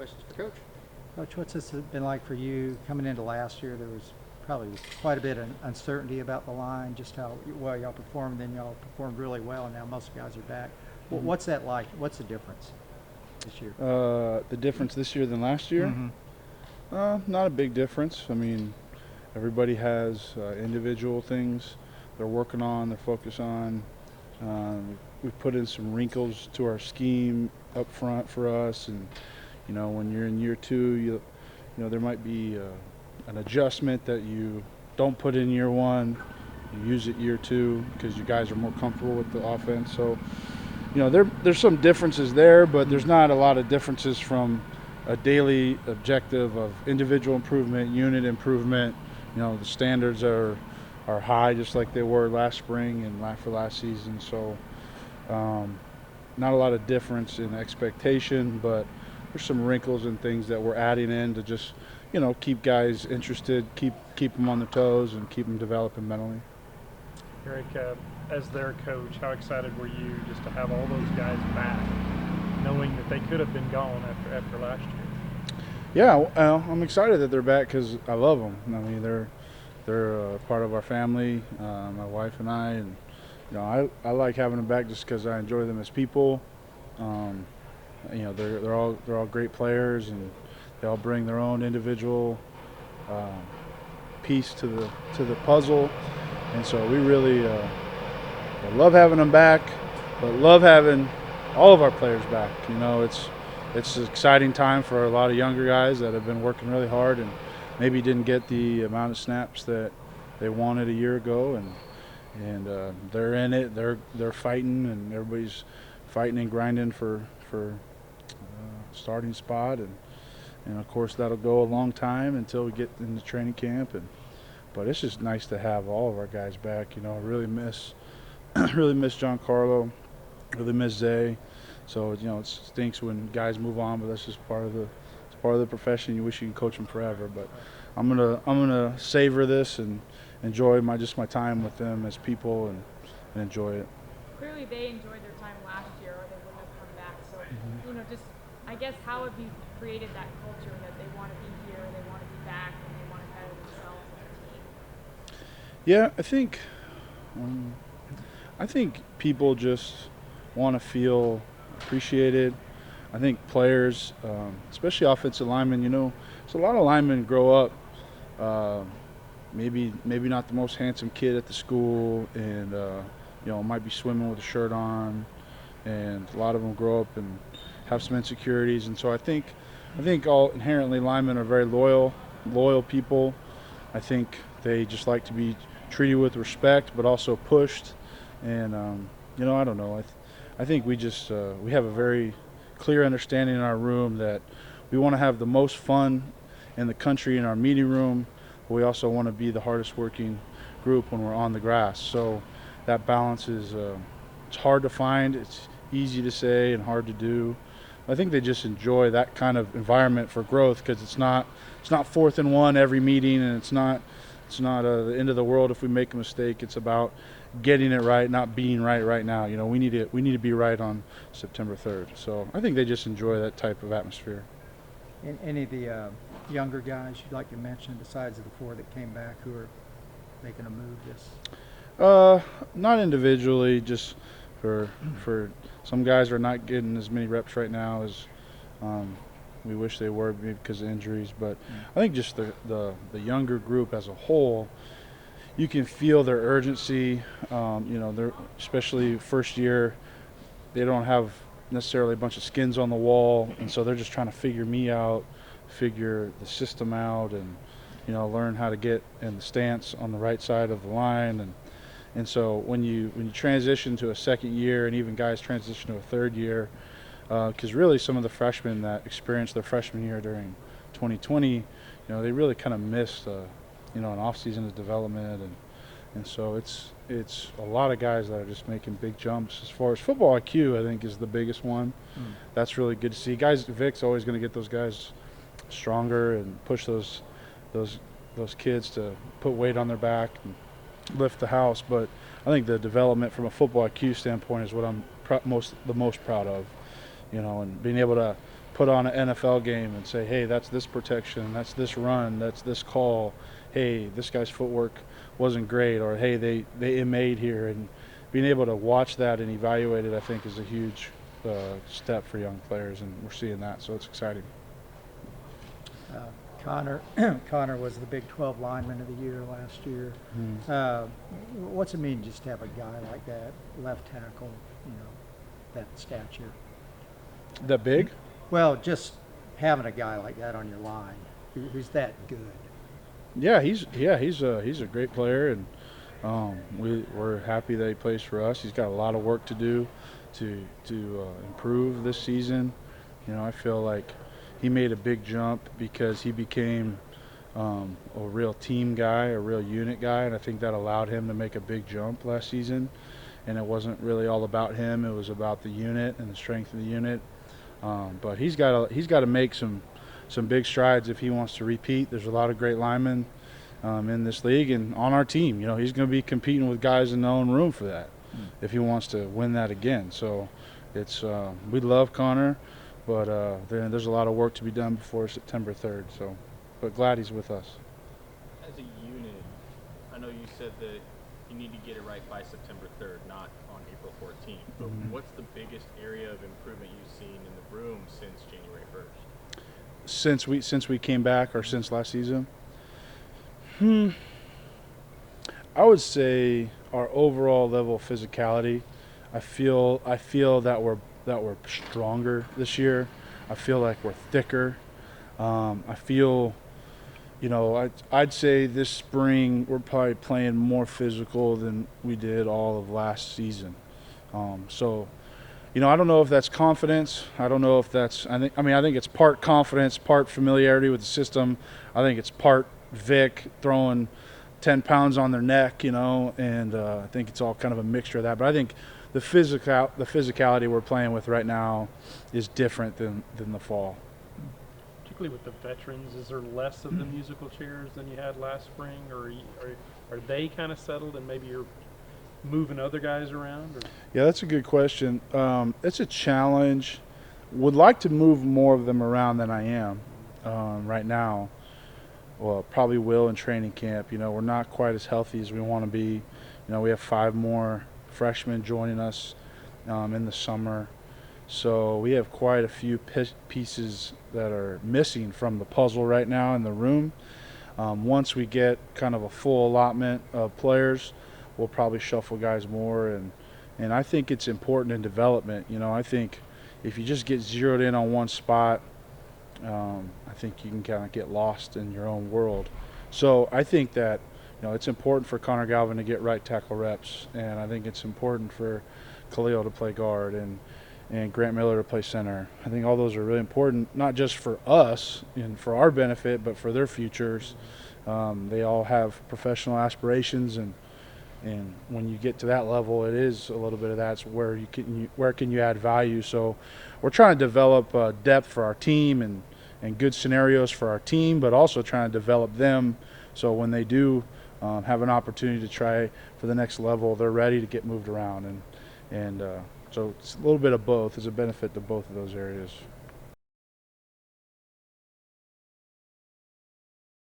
questions for Coach. Coach, what's this been like for you coming into last year? There was probably quite a bit of uncertainty about the line, just how well y'all performed. Then y'all performed really well, and now most of the guys are back. What's that like? What's the difference this year? The difference this year than last year? Not a big difference. I mean, everybody has individual things they're working on, they're focused on. We've put in some wrinkles to our scheme up front for us, and when you're in year two, there might be an adjustment that you don't put in year one. You use it year two because you guys are more comfortable with the offense. So, there's some differences there, but there's not a lot of differences from a daily objective of individual improvement, unit improvement. The standards are high, just like they were last spring and for last season. So, not a lot of difference in expectation, but there's some wrinkles and things that we're adding in to just, keep guys interested, keep them on their toes, and keep them developing mentally. Eric, as their coach, how excited were you just to have all those guys back, knowing that they could have been gone after last year? Yeah, well, I'm excited that they're back because I love them. I mean, they're part of our family, my wife and I, and I like having them back just because I enjoy them as people. They're all great players, and they all bring their own individual piece to the puzzle, and so we really love having them back, but love having all of our players back. It's an exciting time for a lot of younger guys that have been working really hard and maybe didn't get the amount of snaps that they wanted a year ago, and they're in it. They're fighting, and everybody's fighting and grinding for starting spot, and of course that'll go a long time until we get into training camp. But it's just nice to have all of our guys back. I really miss John Carlo, really miss Zay. So it stinks when guys move on, but that's just part of the profession. You wish you could coach them forever, but I'm gonna savor this and enjoy my time with them as people and enjoy it. Clearly, they enjoyed their time last year, or they wouldn't have come back. So, just I guess how have you created that culture that they want to be here, they want to be back, and they want to better themselves as a team? Yeah, I think people just want to feel appreciated. I think players, especially offensive linemen, so a lot of linemen grow up maybe not the most handsome kid at the school, and might be swimming with a shirt on, and a lot of them grow up and have some insecurities. And so I think all inherently linemen are very loyal people. I think they just like to be treated with respect, but also pushed. And I don't know. I think we just we have a very clear understanding in our room that we want to have the most fun in the country in our meeting room, but we also want to be the hardest working group when we're on the grass. So that balance is it's hard to find. It's easy to say and hard to do. I think they just enjoy that kind of environment for growth because it's not 4th and 1 every meeting, and it's not the end of the world if we make a mistake. It's about getting it right, not being right now. We need to be right on September 3rd. So I think they just enjoy that type of atmosphere. And any of the younger guys you'd like to mention besides the 4 that came back who are making a move this? Not individually, just for some guys are not getting as many reps right now as we wish they were, maybe because of injuries. But I think just the younger group as a whole, you can feel their urgency. They're especially first year, they don't have necessarily a bunch of skins on the wall, and so they're just trying to figure me out, figure the system out, and learn how to get in the stance on the right side of the line. And so when you transition to a second year, and even guys transition to a third year, because really some of the freshmen that experienced their freshman year during 2020, they really kind of missed an off season of development, and so it's a lot of guys that are just making big jumps. As far as football IQ, I think is the biggest one. That's really good to see. Vic's always going to get those guys stronger and push those kids to put weight on their back and lift the house. But I think the development from a football IQ standpoint is what I'm the most proud of. And being able to put on an NFL game and say, hey, that's this protection, that's this run, that's this call. Hey, this guy's footwork wasn't great, or hey, they made here. And being able to watch that and evaluate it, I think, is a huge step for young players, and we're seeing that, so it's exciting. Connor was the Big 12 lineman of the year last year. What's it mean just to have a guy like that, left tackle, that stature? That big? Well, just having a guy like that on your line, who's that good. Yeah, he's a great player, and we're happy that he plays for us. He's got a lot of work to do to improve this season. I feel like he made a big jump because he became a real team guy, a real unit guy, and I think that allowed him to make a big jump last season. And it wasn't really all about him; it was about the unit and the strength of the unit. But he's got to make some big strides if he wants to repeat. There's a lot of great linemen in this league and on our team. He's going to be competing with guys in their own room for that if he wants to win that again. So it's we love Connor. But there's a lot of work to be done before September 3rd. But glad he's with us. As a unit, I know you said that you need to get it right by September 3rd, not on April 14th. But what's the biggest area of improvement you've seen in the room since January 1st? Since we came back, or since last season? I would say our overall level of physicality. I feel that we're stronger this year. I feel like we're thicker. I feel, I'd say this spring we're probably playing more physical than we did all of last season. I don't know if that's confidence. I don't know if that's. I think it's part confidence, part familiarity with the system. I think it's part Vic throwing 10 pounds on their neck, and I think it's all kind of a mixture of that. But I think the physicality we're playing with right now is different than the fall. Particularly with the veterans, is there less of the musical chairs than you had last spring, or are they kind of settled and maybe you're moving other guys around? Or? Yeah, that's a good question. It's a challenge. Would like to move more of them around than I am right now. Well, probably will in training camp. We're not quite as healthy as we want to be. We have 5 more freshmen joining us in the summer. So we have quite a few pieces that are missing from the puzzle right now in the room. Once we get kind of a full allotment of players, we'll probably shuffle guys more. And I think it's important in development. I think if you just get zeroed in on one spot, I think you can kind of get lost in your own world. So I think that it's important for Connor Galvin to get right tackle reps, and I think it's important for Khalil to play guard and Grant Miller to play center. I think all those are really important, not just for us and for our benefit, but for their futures. They all have professional aspirations, and when you get to that level, it is a little bit of that's where where can you add value. So we're trying to develop depth for our team and good scenarios for our team, but also trying to develop them so when they do have an opportunity to try for the next level, they're ready to get moved around. And so it's a little bit of both. There's a benefit to both of those areas.